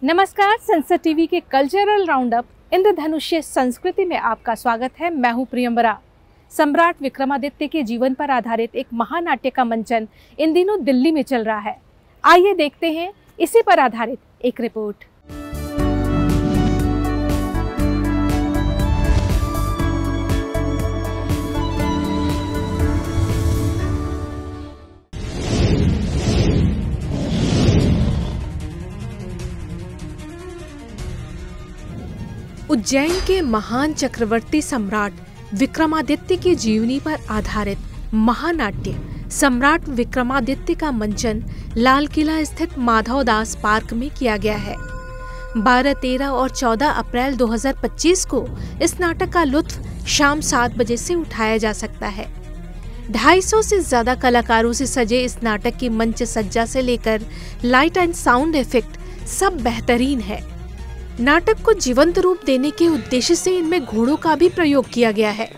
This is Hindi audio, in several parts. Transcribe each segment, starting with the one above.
नमस्कार, संसद टीवी के कल्चरल राउंडअप इंद्रधनुष्य संस्कृति में आपका स्वागत है। मैं हूं प्रियंबरा। सम्राट विक्रमादित्य के जीवन पर आधारित एक महानाट्य का मंचन इन दिनों दिल्ली में चल रहा है। आइए देखते हैं इसी पर आधारित एक रिपोर्ट। उज्जैन के महान चक्रवर्ती सम्राट विक्रमादित्य की जीवनी पर आधारित महानाट्य सम्राट विक्रमादित्य का मंचन लाल किला स्थित माधवदास पार्क में किया गया है। 12, 13 और 14 अप्रैल 2025 को इस नाटक का लुत्फ शाम 7 बजे से उठाया जा सकता है। 250 से ज्यादा कलाकारों से सजे इस नाटक की मंच सज्जा से लेकर लाइट एंड साउंड इफेक्ट सब बेहतरीन है। नाटक को जीवंत रूप देने के उद्देश्य से इनमें घोड़ों का भी प्रयोग किया गया है।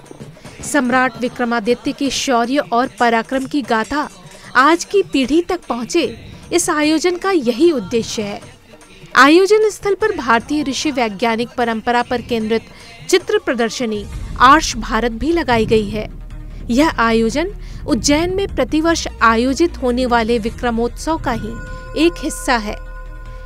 सम्राट विक्रमादित्य के शौर्य और पराक्रम की गाथा आज की पीढ़ी तक पहुंचे, इस आयोजन का यही उद्देश्य है। आयोजन स्थल पर भारतीय ऋषि वैज्ञानिक परंपरा पर केंद्रित चित्र प्रदर्शनी आर्ष भारत भी लगाई गई है। यह आयोजन उज्जैन में प्रतिवर्ष आयोजित होने वाले विक्रमोत्सव का ही एक हिस्सा है।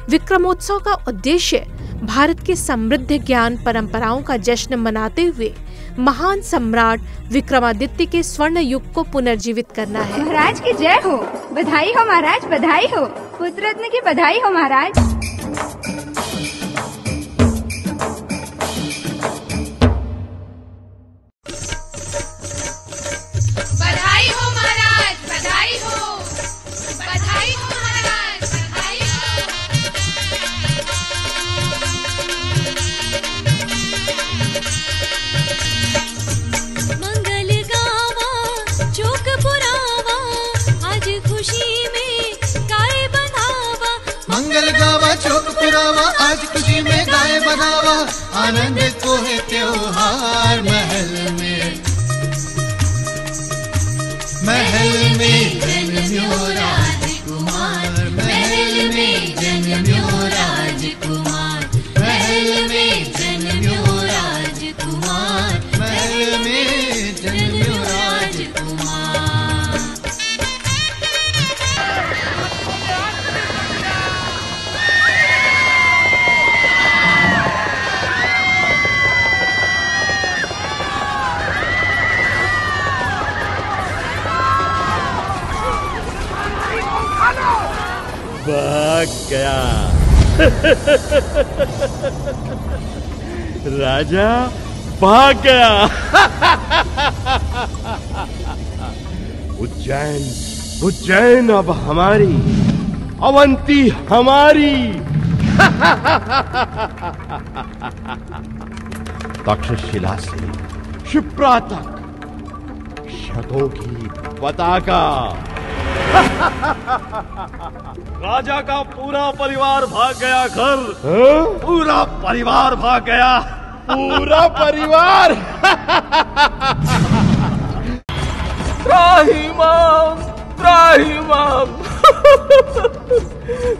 विक्रमोत्सव का उद्देश्य भारत के समृद्ध ज्ञान परंपराओं का जश्न मनाते हुए महान सम्राट विक्रमादित्य के स्वर्ण युग को पुनर्जीवित करना है। महाराज की जय हो, बधाई हो महाराज, बधाई हो, पुत्र रत्न की बधाई हो महाराज। बधाई हो महाराज, बधाई हो, बधाई हो महाराज, बधाई हो। मंगल गावा चौक पुरावा, आज खुशी में गाय बनावा। मंगल गावा चौक पुरावा, आज खुशी में गाय बनावा। आनंद को है त्योहार महल में जन्म्यो राजकुमार, महल में जन्म्यो राजकुमार, महल में जन्म्यो राजकुमार, महल में जन्म्यो राजकुमार। भाग गया राजा, भाग गया। उज्जैन अब हमारी, अवंती हमारी। तक्षशिला से शिप्रा तक शकों की पताका। राजा का पूरा परिवार भाग गया घर। पूरा परिवार भाग गया। पूरा परिवार। त्राहिमाम, त्राहिमाम।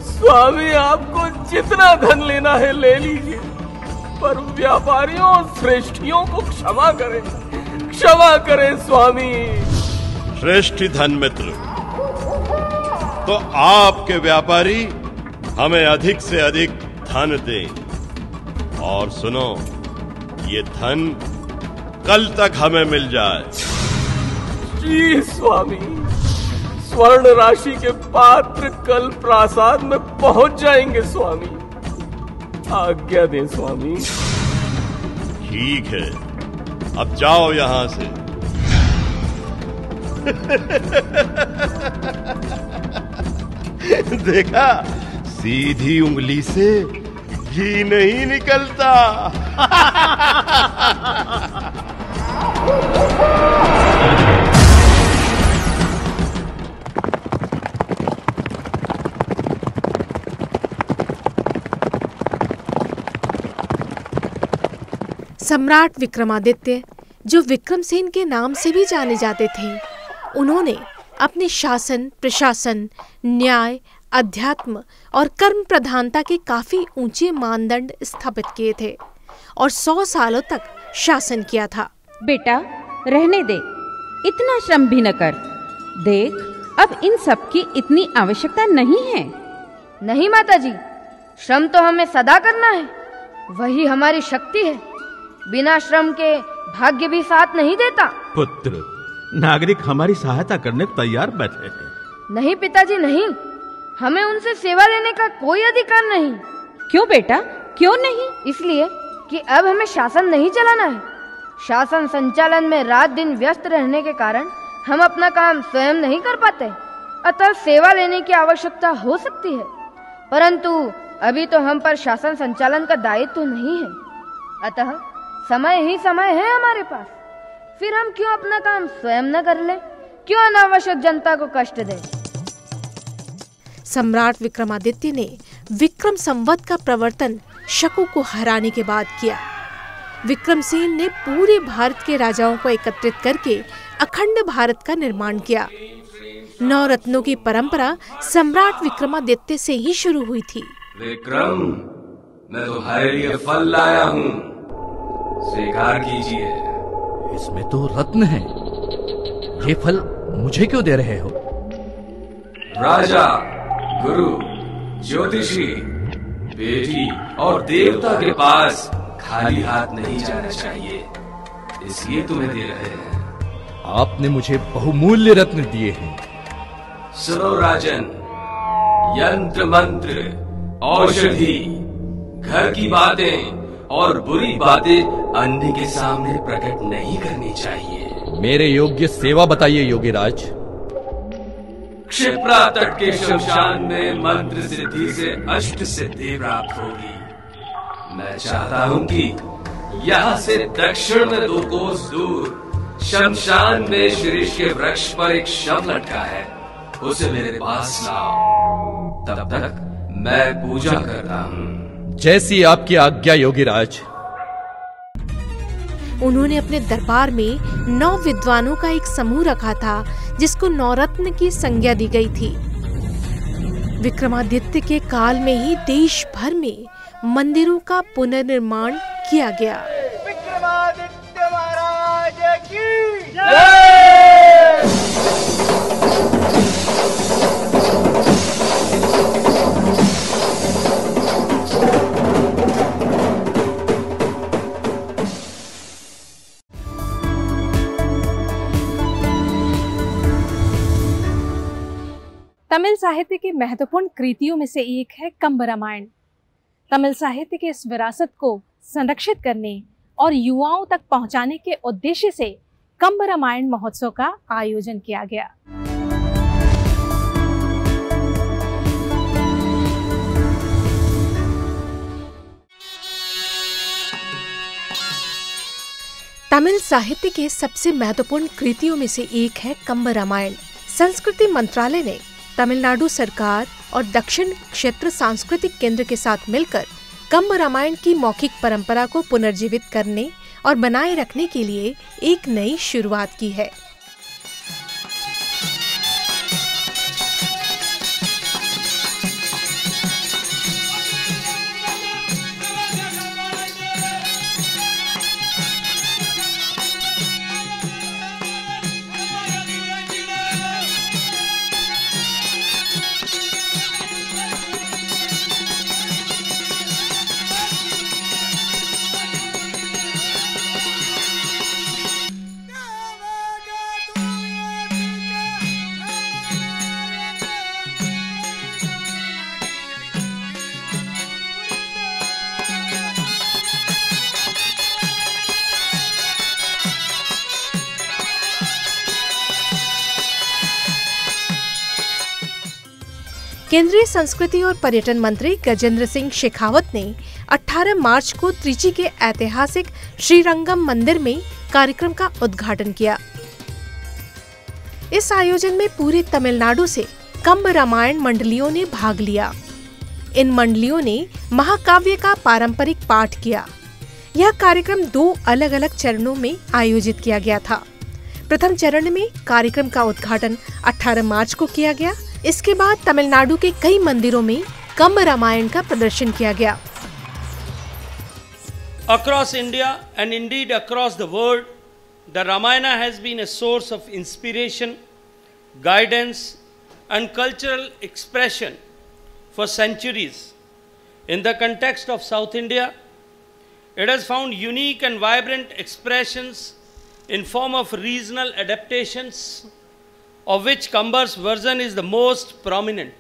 स्वामी, आपको जितना धन लेना है ले लीजिए, पर व्यापारियों और श्रेष्ठियों को क्षमा करें, क्षमा करें स्वामी। श्रेष्ठी धन मित्र, तो आपके व्यापारी हमें अधिक से अधिक धन दें। और सुनो, ये धन कल तक हमें मिल जाए। जी स्वामी, स्वर्ण राशि के पात्र कल प्रासाद में पहुंच जाएंगे स्वामी। आज्ञा दें स्वामी। ठीक है, अब जाओ यहां से। देखा, सीधी उंगली से घी नहीं निकलता। सम्राट विक्रमादित्य, जो विक्रमसेन के नाम से भी जाने जाते थे, उन्होंने अपने शासन, प्रशासन, न्याय, अध्यात्म और कर्म प्रधानता के काफी ऊंचे मानदंड स्थापित किए थे और 100 सालों तक शासन किया था। बेटा रहने दे, इतना श्रम भी न कर। देख, अब इन सब की इतनी आवश्यकता नहीं है। नहीं माताजी, श्रम तो हमें सदा करना है, वही हमारी शक्ति है। बिना श्रम के भाग्य भी साथ नहीं देता। पुत्र, नागरिक हमारी सहायता करने को तैयार बैठे हैं। नहीं पिताजी नहीं, हमें उनसे सेवा लेने का कोई अधिकार नहीं। क्यों बेटा, क्यों नहीं? इसलिए कि अब हमें शासन नहीं चलाना है। शासन संचालन में रात दिन व्यस्त रहने के कारण हम अपना काम स्वयं नहीं कर पाते, अतः सेवा लेने की आवश्यकता हो सकती है, परंतु अभी तो हम पर शासन संचालन का दायित्व तो नहीं है। अतः समय ही समय है हमारे पास, फिर हम क्यों अपना काम स्वयं न कर लें? क्यों अनावश्यक जनता को कष्ट दें? सम्राट विक्रमादित्य ने विक्रम संवत का प्रवर्तन शकों को हराने के बाद किया। विक्रमसेन ने पूरे भारत के राजाओं को एकत्रित करके अखंड भारत का निर्माण किया। 9 रत्नों की परंपरा सम्राट विक्रमादित्य से ही शुरू हुई थी। विक्रम, मैं तुम्हारे लिए फल लाया हूँ, स्वीकार कीजिए। इसमें तो रत्न है, ये फल मुझे क्यों दे रहे हो? राजा, गुरु, ज्योतिषी, बेटी और देवता के पास खाली हाथ नहीं जाना चाहिए, इसलिए तुम्हें दे रहे हैं। आपने मुझे बहुमूल्य रत्न दिए हैं। सुनो राजन, यंत्र मंत्र, औषधि, घर की बातें और बुरी बातें अन्य के सामने प्रकट नहीं करनी चाहिए। मेरे योग्य सेवा बताइए योगीराज। क्षिप्रा तट के शमशान में मंत्र सिद्धि से अष्ट सिद्धि प्राप्त होगी। मैं चाहता हूँ कि यहाँ से दक्षिण में 2 कोस दूर शमशान में शीर्ष के वृक्ष पर एक शव लटका है, उसे मेरे पास लाओ, तब तक मैं पूजा करता हूँ। जैसी आपकी आज्ञा योगीराज। उन्होंने अपने दरबार में 9 विद्वानों का एक समूह रखा था, जिसको 9 रत्न की संज्ञा दी गई थी। विक्रमादित्य के काल में ही देश भर में मंदिरों का पुनर्निर्माण किया गया। विक्रमादित्य महाराज की जय। तमिल साहित्य की महत्वपूर्ण कृतियों में से एक है कंब रामायण। तमिल साहित्य के इस विरासत को संरक्षित करने और युवाओं तक पहुंचाने के उद्देश्य से कंब रामायण महोत्सव का आयोजन किया गया। तमिल साहित्य के सबसे महत्वपूर्ण कृतियों में से एक है कंब रामायण। संस्कृति मंत्रालय ने तमिलनाडु सरकार और दक्षिण क्षेत्र सांस्कृतिक केंद्र के साथ मिलकर कंब रामायण की मौखिक परंपरा को पुनर्जीवित करने और बनाए रखने के लिए एक नई शुरुआत की है। केंद्रीय संस्कृति और पर्यटन मंत्री गजेंद्र सिंह शेखावत ने 18 मार्च को त्रिची के ऐतिहासिक श्रीरंगम मंदिर में कार्यक्रम का उद्घाटन किया। इस आयोजन में पूरे तमिलनाडु से कंब रामायण मंडलियों ने भाग लिया। इन मंडलियों ने महाकाव्य का पारंपरिक पाठ किया। यह कार्यक्रम 2 अलग अलग चरणों में आयोजित किया गया था। प्रथम चरण में कार्यक्रम का उद्घाटन 18 मार्च को किया गया, इसके बाद तमिलनाडु के कई मंदिरों में कंब रामायण का प्रदर्शन किया गया। Across India and indeed across the world, the Ramayana has been a source of inspiration, guidance, and cultural expression for centuries. In the context of South India, it has found unique and vibrant expressions in form of regional adaptations, of which Kamba's version is the most prominent.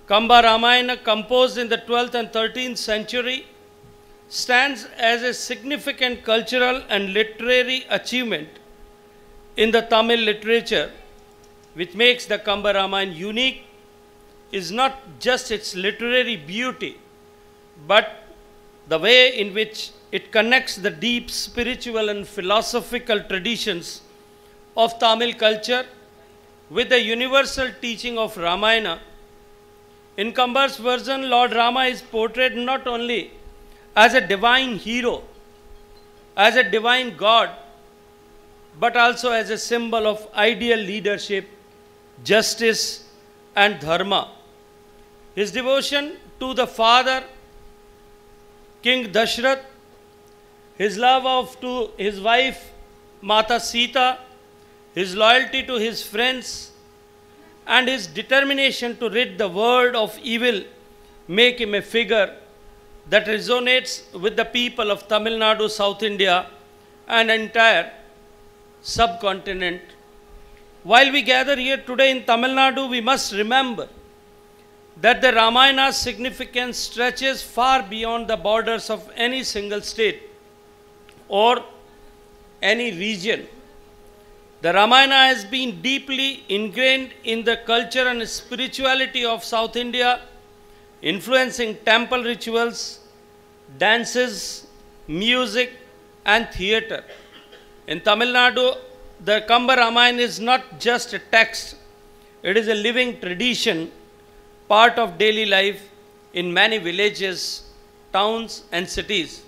Kamba Ramayana, composed in the 12th and 13th century, stands as a significant cultural and literary achievement in the Tamil literature. Which makes the Kamba Ramayana unique is not just its literary beauty, but the way in which it connects the deep spiritual and philosophical traditions of Tamil culture with the universal teaching of Ramayana. In Kamba's version, Lord Rama is portrayed not only as a divine hero, as a divine god, but also as a symbol of ideal leadership, justice, and dharma. His devotion to the father, King Dashrath, his love to his wife, Mata Sita, his loyalty to his friends, and his determination to rid the world of evil make him a figure that resonates with the people of Tamil Nadu, South India, and entire subcontinent. While we gather here today in Tamil Nadu, we must remember that the Ramayana's significance stretches far beyond the borders of any single state or any region. The Ramayana has been deeply ingrained in the culture and spirituality of South India, influencing temple rituals, dances, music, and theatre. In Tamil Nadu, the Kamba Ramayana is not just a text, it is a living tradition, part of daily life in many villages, towns, and cities.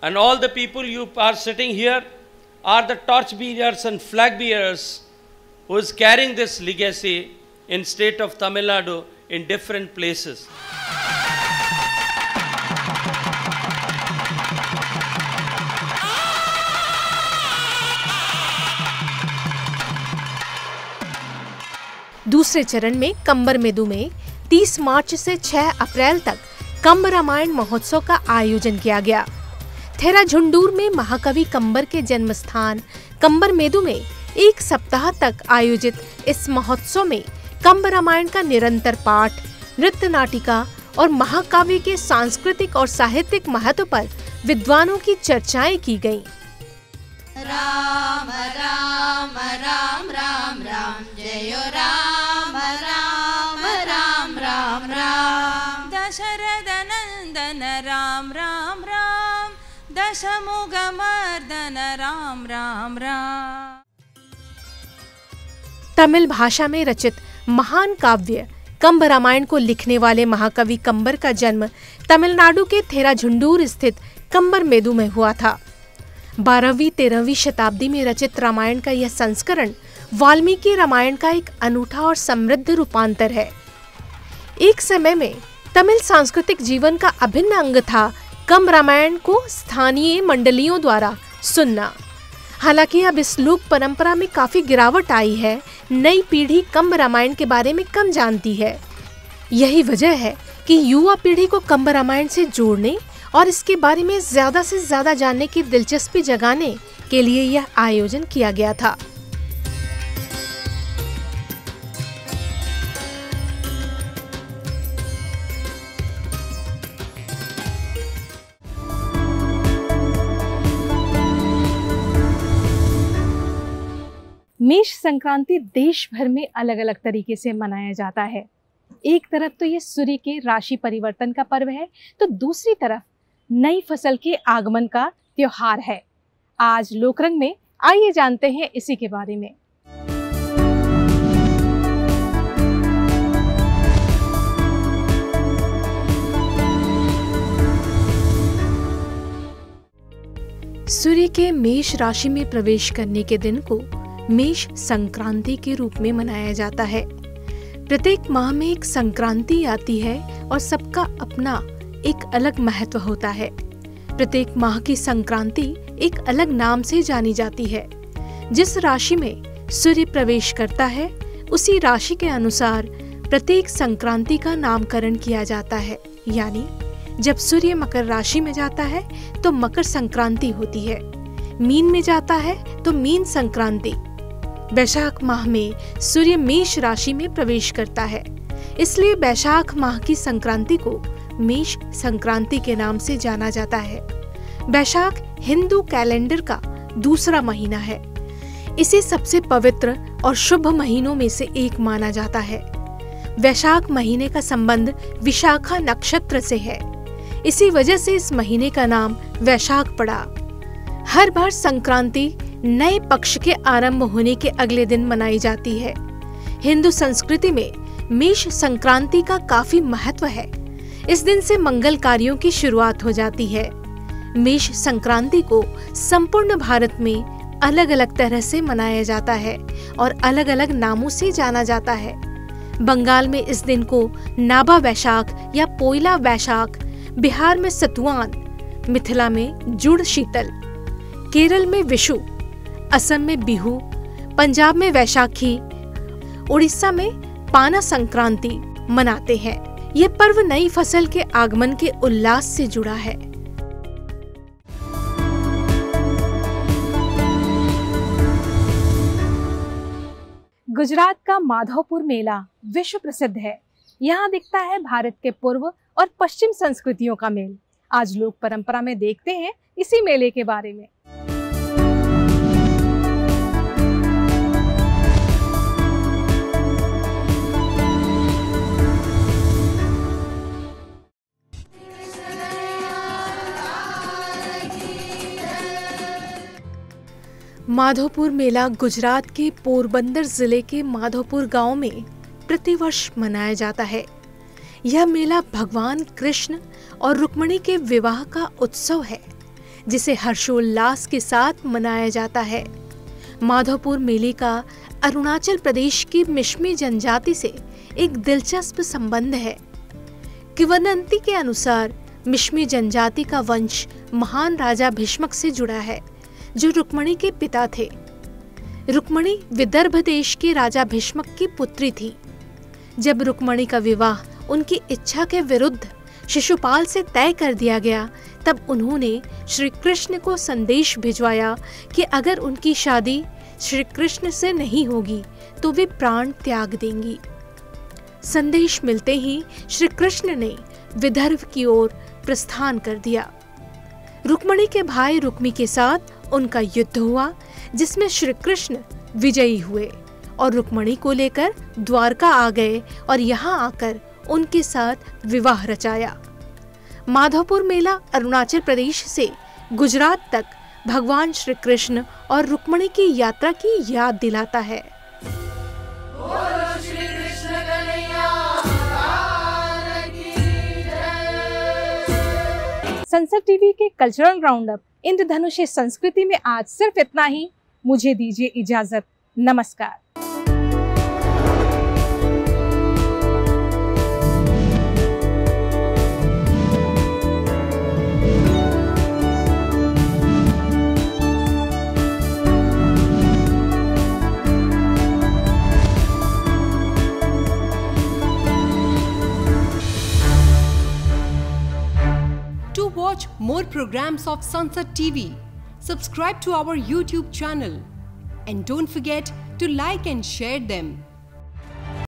And all the people you are sitting here are the torch bearers and flag bearers who is carrying this legacy in state of Tamil Nadu in different places. दूसरे चरण में कंबर मेदु में 30 मार्च से 6 अप्रैल तक कंब रामायण महोत्सव का आयोजन किया गया। थेराझुंडूर में महाकवि कंबर के जन्म स्थान कंबर मेदु में एक सप्ताह तक आयोजित इस महोत्सव में कंब रामायण का निरंतर पाठ, नृत्य नाटिका और महाकाव्य के सांस्कृतिक और साहित्यिक महत्व पर विद्वानों की चर्चाएं की गईं। राम राम राम राम राम जयो राम राम राम राम राम दशरथ नंदन राम राम राम दशमुख मर्दन राम राम राम। तमिल भाषा में रचित महान काव्य कंब रामायण को लिखने वाले महाकवि कंबर का जन्म तमिलनाडु के थेराझुंडूर स्थित कंबर मेदु में हुआ था। 12वीं 13वीं शताब्दी में रचित रामायण का यह संस्करण वाल्मीकि रामायण का एक अनूठा और समृद्ध रूपांतर है। एक समय में तमिल सांस्कृतिक जीवन का अभिन्न अंग था कंब रामायण को स्थानीय मंडलियों द्वारा सुनना। हालांकि अब इस लोक परंपरा में काफी गिरावट आई है। नई पीढ़ी कंब रामायण के बारे में कम जानती है। यही वजह है कि युवा पीढ़ी को कंब रामायण से जोड़ने और इसके बारे में ज्यादा से ज्यादा जानने की दिलचस्पी जगाने के लिए यह आयोजन किया गया था। मेष संक्रांति देश भर में अलग अलग तरीके से मनाया जाता है। एक तरफ तो ये सूर्य के राशि परिवर्तन का पर्व है, तो दूसरी तरफ नई फसल के आगमन का त्योहार है। आज लोकरंग में आइए जानते हैं इसी के बारे में। सूर्य के मेष राशि में प्रवेश करने के दिन को मेष संक्रांति के रूप में मनाया जाता है। प्रत्येक माह में एक संक्रांति आती है और सबका अपना एक अलग महत्व होता है। प्रत्येक माह की संक्रांति एक अलग नाम से जानी जाती है। जिस राशि में सूर्य प्रवेश करता है उसी राशि के अनुसार प्रत्येक संक्रांति का नामकरण किया जाता है। यानी जब सूर्य मकर राशि में जाता है तो मकर संक्रांति होती है, मीन में जाता है तो मीन संक्रांति। वैशाख माह में सूर्य मेष राशि में प्रवेश करता है, इसलिए वैशाख माह की संक्रांति को मेष संक्रांति के नाम से जाना जाता है। वैशाख हिंदू कैलेंडर का दूसरा महीना है। इसे सबसे पवित्र और शुभ महीनों में से एक माना जाता है। वैशाख महीने का संबंध विशाखा नक्षत्र से है, इसी वजह से इस महीने का नाम वैशाख पड़ा। हर बार संक्रांति नए पक्ष के आरंभ होने के अगले दिन मनाई जाती है। हिंदू संस्कृति में मेष संक्रांति का काफी महत्व है। इस दिन से मंगल कार्यों की शुरुआत हो जाती है। मेष संक्रांति को संपूर्ण भारत में अलग अलग तरह से मनाया जाता है और अलग अलग नामों से जाना जाता है। बंगाल में इस दिन को नाबा वैशाख या पोइला वैशाख, बिहार में सतुआन, मिथिला में जुड़ शीतल, केरल में विशु, असम में बिहू, पंजाब में वैशाखी, उड़ीसा में पाना संक्रांति मनाते हैं। ये पर्व नई फसल के आगमन के उल्लास से जुड़ा है। गुजरात का माधवपुर मेला विश्व प्रसिद्ध है। यहाँ दिखता है भारत के पूर्व और पश्चिम संस्कृतियों का मेल। आज लोक परंपरा में देखते हैं इसी मेले के बारे में। माधवपुर मेला गुजरात के पोरबंदर जिले के माधवपुर गांव में प्रतिवर्ष मनाया जाता है। यह मेला भगवान कृष्ण और रुक्मिणी के विवाह का उत्सव है, जिसे हर्षोल्लास के साथ मनाया जाता है। माधवपुर मेले का अरुणाचल प्रदेश की मिश्मी जनजाति से एक दिलचस्प संबंध है। किंवदंती के अनुसार मिश्मी जनजाति का वंश महान राजा भीष्मक से जुड़ा है, जो रुक्मिणी के पिता थे। रुक्मिणी विदर्भ देश के राजा भीष्मक की पुत्री थी। जब रुक्मिणी का विवाह उनकी इच्छा के विरुद्ध शिशुपाल से तय कर दिया गया, तब उन्होंने श्री कृष्ण को संदेश भिजवाया कि अगर उनकी शादी श्री कृष्ण से नहीं होगी तो वे प्राण त्याग देंगी। संदेश मिलते ही श्री कृष्ण ने विदर्भ की ओर प्रस्थान कर दिया। रुक्मिणी के भाई रुक्मी के साथ उनका युद्ध हुआ, जिसमें श्री कृष्ण विजयी हुए और रुक्मिणी को लेकर द्वारका आ गए और यहाँ आकर उनके साथ विवाह रचाया। माधवपुर मेला अरुणाचल प्रदेश से गुजरात तक भगवान श्री कृष्ण और रुक्मिणी की यात्रा की याद दिलाता है। संसद टीवी के कल्चरल राउंडअप इंद्रधनुषी संस्कृति में आज सिर्फ इतना ही। मुझे दीजिए इजाजत। नमस्कार। To watch more programs of Sansad TV, subscribe to our YouTube channel and don't forget to like and share them.